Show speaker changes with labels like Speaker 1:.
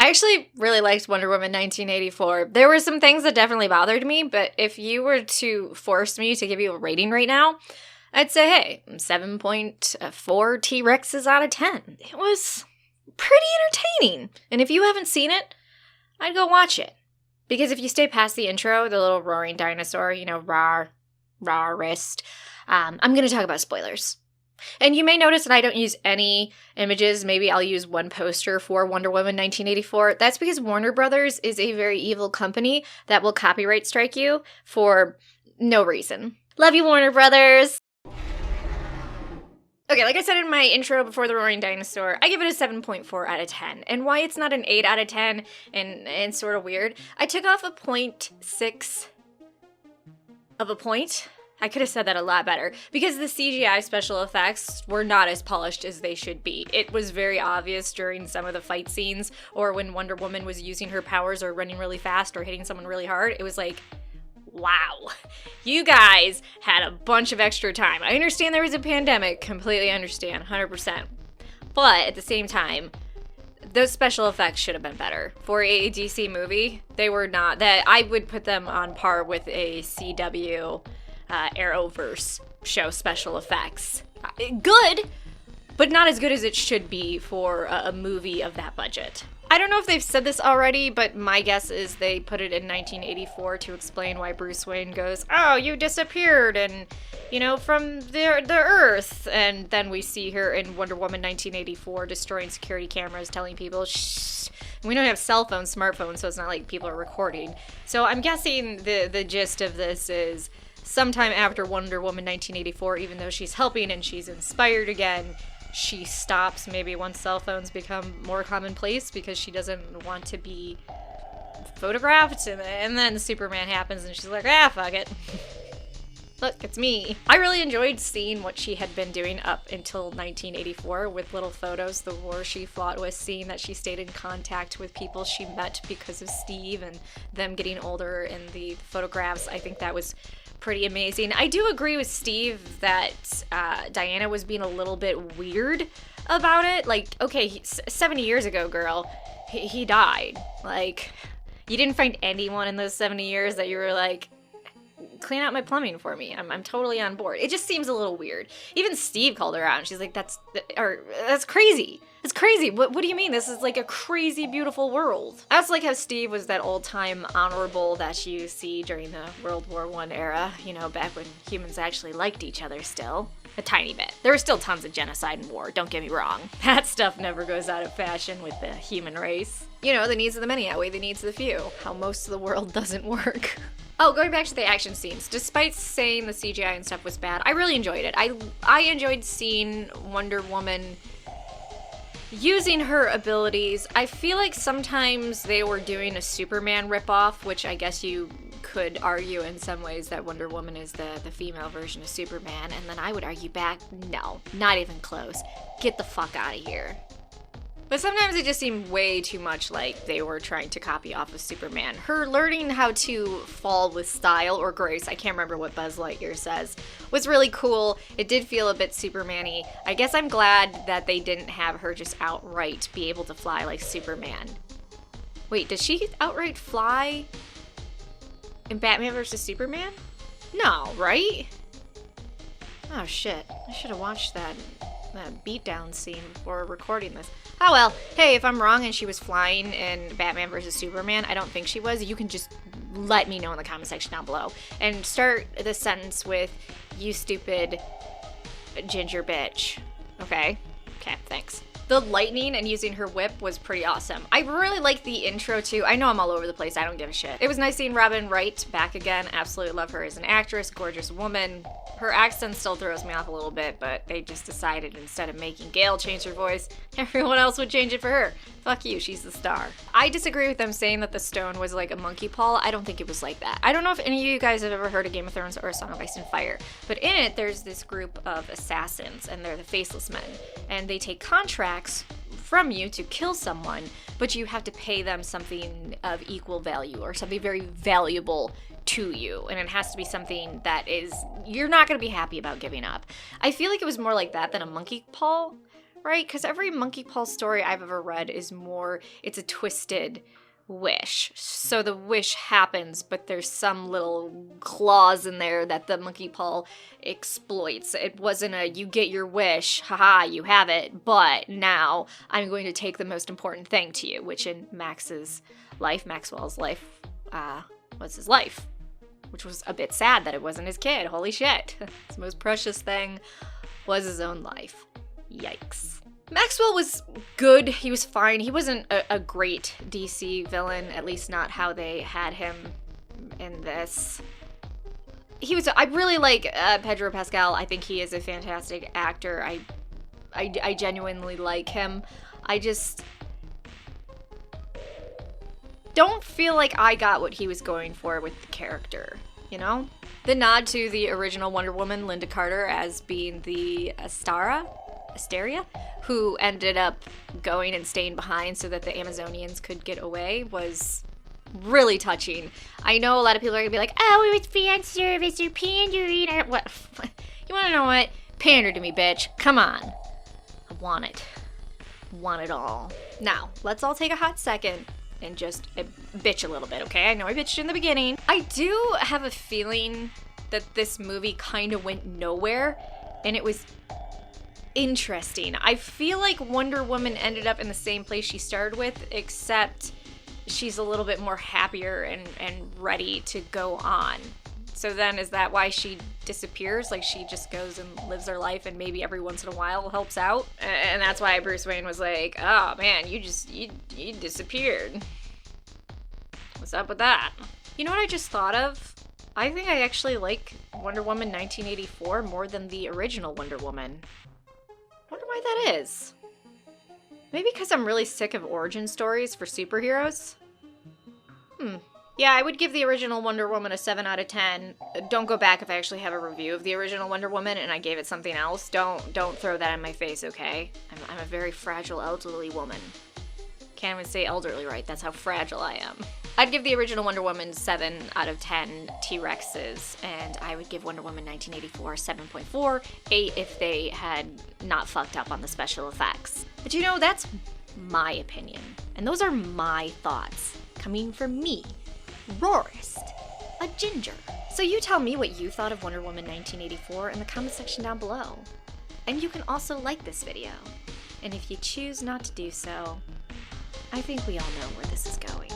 Speaker 1: I actually really liked Wonder Woman 1984. There were some things that definitely bothered me, but if you were to force me to give you a rating right now, I'd say, hey, 7.4 T-Rexes out of 10. It was pretty entertaining. And if you haven't seen it, I'd go watch it. Because if you stay past the intro, the little roaring dinosaur, you know, Rawrist, I'm going to talk about spoilers. And you may notice that I don't use any images. Maybe I'll use one poster for Wonder Woman 1984. That's because Warner Brothers is a very evil company that will copyright strike you for no reason. Love you, Warner Brothers! Okay, like I said in my intro before the roaring dinosaur, I give it a 7.4 out of 10. And why it's not an 8 out of 10 and sort of weird, I took off a 0.6 of a point. I could have said that a lot better, because the CGI special effects were not as polished as they should be. It was very obvious during some of the fight scenes, or when Wonder Woman was using her powers or running really fast or hitting someone really hard. It was like, wow, you guys had a bunch of extra time. I understand there was a pandemic, completely understand, 100%. But at the same time, those special effects should have been better. For a DC movie, they were not. That I would put them on par with a CW Arrowverse show special effects. Good, but not as good as it should be for a movie of that budget. I don't know if they've said this already, but my guess is they put it in 1984 to explain why Bruce Wayne goes, oh, you disappeared, and, you know, from the Earth. And then we see her in Wonder Woman 1984 destroying security cameras, telling people, shh. We don't have cell phones, smartphones, so it's not like people are recording. So I'm guessing the gist of this is sometime after Wonder Woman 1984, even though she's helping and she's inspired again, she stops maybe once cell phones become more commonplace because she doesn't want to be photographed. And then Superman happens and she's like, ah, fuck it. Look, it's me. I really enjoyed seeing what she had been doing up until 1984 with little photos, the war she fought with, seeing that she stayed in contact with people she met because of Steve and them getting older in the photographs. I think that was pretty amazing. I do agree with Steve that Diana was being a little bit weird about it. Like, okay, 70 years ago, girl, he died. Like, you didn't find anyone in those 70 years that you were like, clean out my plumbing for me. I'm totally on board. It just seems a little weird. Even Steve called her out and she's like, that's crazy. It's crazy. What do you mean? This is like a crazy, beautiful world. I also like how Steve was that old-time honorable that you see during the World War I era, you know, back when humans actually liked each other still. A tiny bit. There was still tons of genocide and war, don't get me wrong. That stuff never goes out of fashion with the human race. You know, the needs of the many outweigh the needs of the few. How most of the world doesn't work. Oh, going back to the action scenes, despite saying the CGI and stuff was bad, I really enjoyed it. I enjoyed seeing Wonder Woman using her abilities. I feel like sometimes they were doing a Superman ripoff, which I guess you could argue in some ways that Wonder Woman is the female version of Superman, and then I would argue back, no, not even close. Get the fuck out of here. But sometimes it just seemed way too much like they were trying to copy off of Superman. Her learning how to fall with style or grace, I can't remember what Buzz Lightyear says, was really cool. It did feel a bit Superman-y. I guess I'm glad that they didn't have her just outright be able to fly like Superman. Wait, does she outright fly in Batman vs. Superman? No, right? Oh shit, I should have watched that beatdown scene before recording this. Oh well, hey, if I'm wrong and she was flying in Batman vs. Superman, I don't think she was, you can just let me know in the comment section down below. And start the sentence with, you stupid ginger bitch. Okay? Okay, thanks. The lightning and using her whip was pretty awesome. I really liked the intro too. I know I'm all over the place, I don't give a shit. It was nice seeing Robin Wright back again. Absolutely love her as an actress, gorgeous woman. Her accent still throws me off a little bit, but they just decided instead of making Gail change her voice, everyone else would change it for her. Fuck you, she's the star. I disagree with them saying that the stone was like a monkey paw. I don't think it was like that. I don't know if any of you guys have ever heard of Game of Thrones or A Song of Ice and Fire, but in it there's this group of assassins, and they're the Faceless Men, and they take contracts from you to kill someone, but you have to pay them something of equal value or something very valuable to you, and it has to be something that is you're not going to be happy about giving up. I feel like it was more like that than a monkey paw, right? Because every monkey paw story I've ever read is more, it's a twisted wish. So the wish happens, but there's some little clause in there that the monkey paw exploits. It wasn't a, you get your wish, haha, you have it, but now I'm going to take the most important thing to you, which in Maxwell's life, was his life. Which was a bit sad that it wasn't his kid. Holy shit. His most precious thing was his own life. Yikes. Maxwell was good. He was fine. He wasn't a great DC villain, at least not how they had him in this. I really like Pedro Pascal. I think he is a fantastic actor. I genuinely like him. I just don't feel like I got what he was going for with the character, you know? The nod to the original Wonder Woman, Linda Carter, as being the Asteria, who ended up going and staying behind so that the Amazonians could get away, was really touching. I know a lot of people are gonna be like, oh, it was fan service or pandering or what? You wanna know what? Pander to me, bitch. Come on. I want it. Want it all. Now, let's all take a hot second and just bitch a little bit, okay? I know I bitched in the beginning. I do have a feeling that this movie kind of went nowhere, and it was interesting. I feel like Wonder Woman ended up in the same place she started with, except she's a little bit more happier and ready to go on. So then is that why she disappears? Like she just goes and lives her life and maybe every once in a while helps out? And that's why Bruce Wayne was like, oh man, you disappeared. What's up with that? You know what I just thought of? I think I actually like Wonder Woman 1984 more than the original Wonder Woman. Wonder why that is. Maybe because I'm really sick of origin stories for superheroes? Yeah, I would give the original Wonder Woman a 7 out of 10. Don't go back if I actually have a review of the original Wonder Woman and I gave it something else. Don't throw that in my face, okay? I'm a very fragile elderly woman. Can't even say elderly right, that's how fragile I am. I'd give the original Wonder Woman 7 out of 10 T-Rexes, and I would give Wonder Woman 1984 7.4, 8 if they had not fucked up on the special effects. But you know, that's my opinion, and those are my thoughts, coming from me, Rawrist, a ginger. So you tell me what you thought of Wonder Woman 1984 in the comment section down below. And you can also like this video. And if you choose not to do so, I think we all know where this is going.